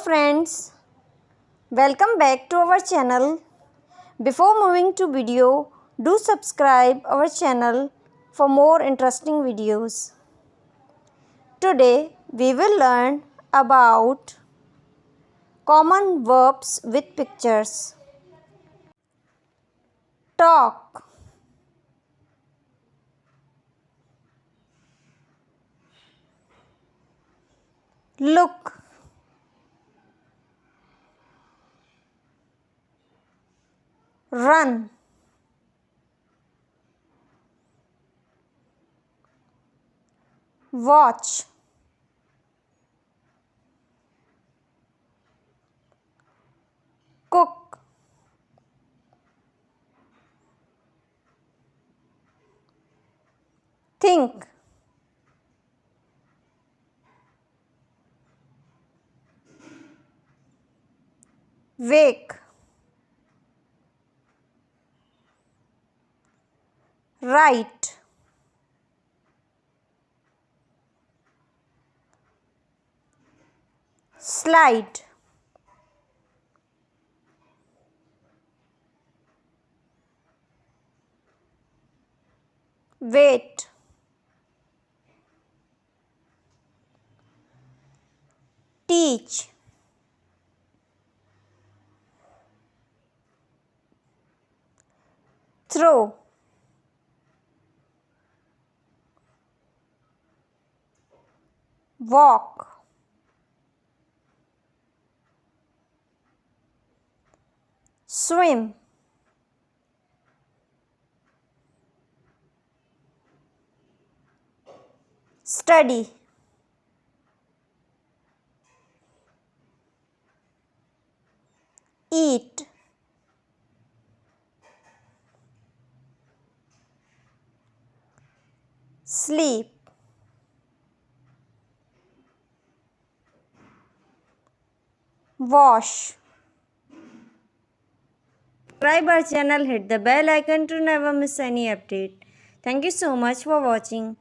friends, welcome back to our channel. Before moving to video, do subscribe our channel for more interesting videos. Today we will learn about common verbs with pictures. Talk, look, run, watch, cook, think, wake, write, slide, wait, teach, throw, walk, swim, study, eat, sleep, wash. Subscribe our channel, hit the bell icon to never miss any update. Thank you so much for watching.